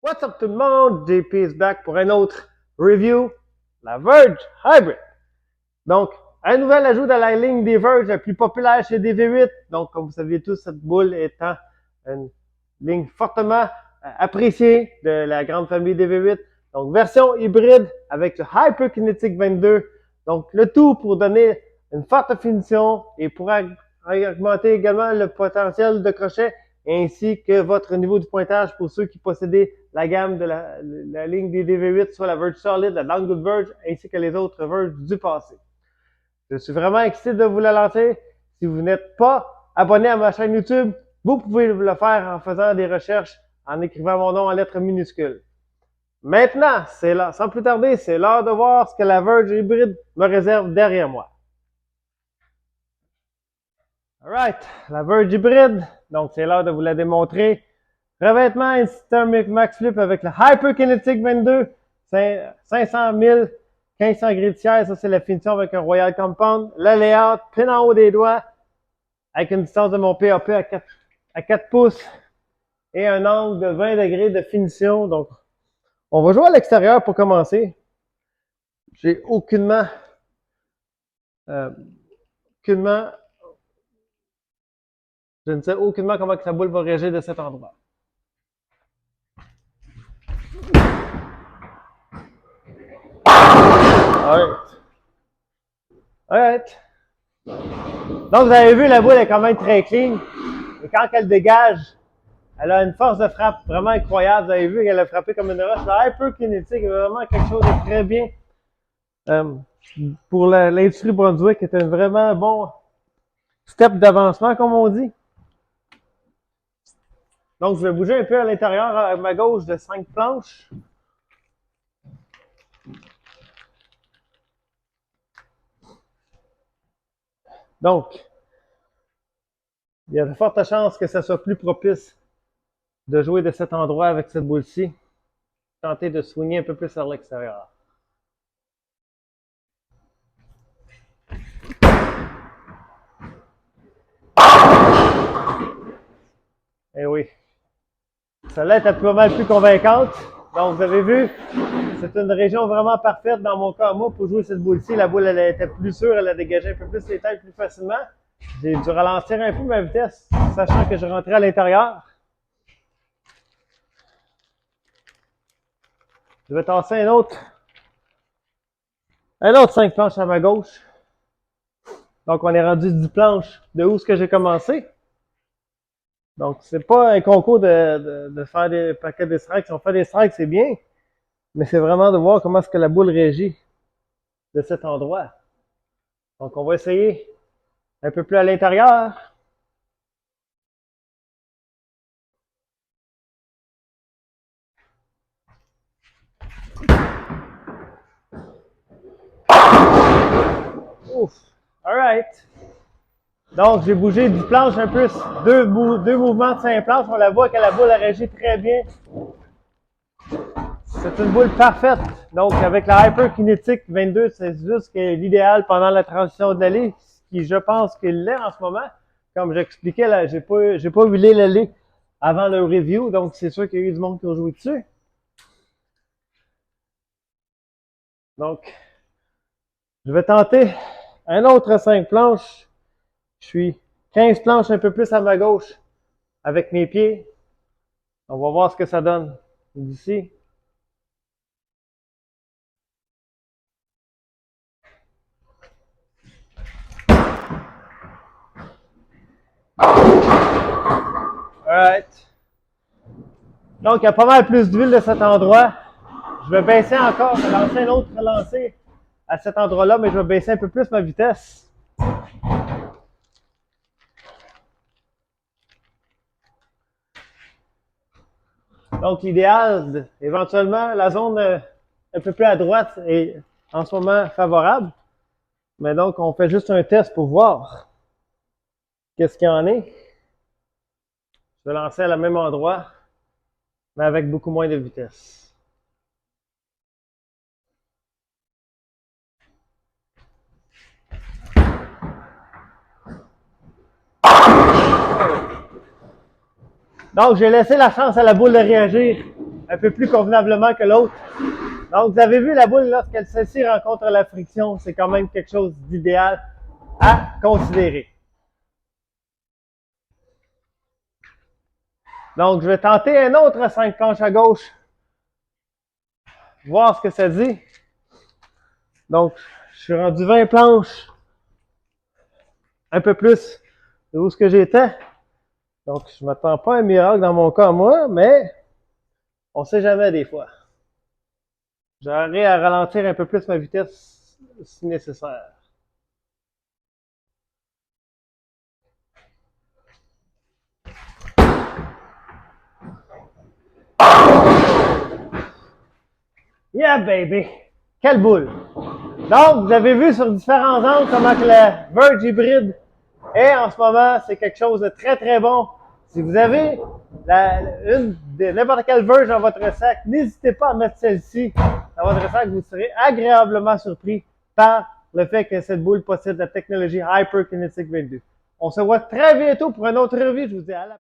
What's up tout le monde? JP is back pour un autre review, la Verge Hybrid. Donc, un nouvel ajout dans la ligne des Verge la plus populaire chez des V8. Donc, comme vous saviez tous, cette boule étant une ligne fortement appréciée de la grande famille des V8. Donc, version hybride avec le Hyperkinetic 22. Donc, le tout pour donner une forte finition et pour augmenter également le potentiel de crochet ainsi que votre niveau de pointage pour ceux qui possédaient la gamme de la ligne des DV8, soit la Verge Solid, la Downgood Verge, ainsi que les autres Verge du passé. Je suis vraiment excité de vous la lancer. Si vous n'êtes pas abonné à ma chaîne YouTube, vous pouvez le faire en faisant des recherches, en écrivant mon nom en lettres minuscules. Maintenant, c'est là, sans plus tarder, c'est l'heure de voir ce que la Verge hybride me réserve derrière moi. Alright, la Verge hybride, donc c'est l'heure de vous la démontrer. Revêtement un système Max Flip avec le Hyperkinetic 22, 500 000, 1500 gris de siège, ça c'est la finition avec un Royal Compound. Le layout, pin en haut des doigts, avec une distance de mon PAP à 4 pouces et un angle de 20 degrés de finition. Donc, on va jouer à l'extérieur pour commencer. J'ai aucunement, je ne sais aucunement comment que la boule va réagir de cet endroit. Alright. Donc, vous avez vu, la boule est quand même très clean. Et quand elle dégage, elle a une force de frappe vraiment incroyable. Vous avez vu qu'elle a frappé comme une roche. Le Hyperkinetic est vraiment quelque chose de très bien pour l'industrie Brunswick. C'est un vraiment bon step d'avancement, comme on dit. Donc, je vais bouger un peu à l'intérieur, à ma gauche, de 5 planches. Donc, il y a de fortes chances que ça soit plus propice de jouer de cet endroit avec cette boule-ci. Tenter de soigner un peu plus à l'extérieur. Eh oui. Celle-là était pas mal plus convaincante. Donc, vous avez vu, c'est une région vraiment parfaite dans mon cas, moi, pour jouer cette boule-ci. La boule, elle était plus sûre, elle a dégagé un peu plus les têtes plus facilement. J'ai dû ralentir un peu ma vitesse, sachant que je rentrais à l'intérieur. Je vais tasser un autre 5 planches à ma gauche. Donc, on est rendu 10 planches de où est-ce que j'ai commencé. Donc, c'est pas un concours de faire des paquets de strikes. Si on fait des strikes, c'est bien. Mais c'est vraiment de voir comment est-ce que la boule réagit de cet endroit. Donc, on va essayer un peu plus à l'intérieur. Ouf! Alright. Donc, j'ai bougé 10 planches un peu, deux mouvements de 5 planches. On la voit que la boule a réagi très bien. C'est une boule parfaite. Donc, avec la Hyperkinetic 22, c'est juste l'idéal pendant la transition de l'allée, ce qui, je pense, qu'il l'est en ce moment. Comme j'expliquais, là, j'ai pas huilé l'allée avant le review, donc c'est sûr qu'il y a eu du monde qui a joué dessus. Donc, je vais tenter un autre 5 planches. Je suis 15 planches un peu plus à ma gauche avec mes pieds. On va voir ce que ça donne d'ici. Alright. Donc, il y a pas mal plus d'huile de cet endroit. Je vais baisser encore, je vais lancer un autre lancé à cet endroit-là, mais je vais baisser un peu plus ma vitesse. Donc, l'idéal, éventuellement, la zone un peu plus à droite est en ce moment favorable. Mais donc, on fait juste un test pour voir qu'est-ce qu'il y en est. Je vais lancer à le même endroit, mais avec beaucoup moins de vitesse. Donc, j'ai laissé la chance à la boule de réagir un peu plus convenablement que l'autre. Donc, vous avez vu la boule, lorsqu'elle celle-ci rencontre la friction, c'est quand même quelque chose d'idéal à considérer. Donc, je vais tenter un autre 5 planches à gauche. Voir ce que ça dit. Donc, je suis rendu 20 planches. Un peu plus de où ce que j'étais. Donc, je ne m'attends pas à un miracle dans mon cas, moi, mais on ne sait jamais des fois. J'aurai à ralentir un peu plus ma vitesse si nécessaire. Yeah, baby! Quelle boule! Donc, vous avez vu sur différents angles comment que le Verge hybride est en ce moment. C'est quelque chose de très, très bon. Si vous avez n'importe quelle Verge dans votre sac, n'hésitez pas à mettre celle-ci dans votre sac. Vous serez agréablement surpris par le fait que cette boule possède la technologie Hyperkinetic 22. On se voit très bientôt pour un autre review. Je vous dis à la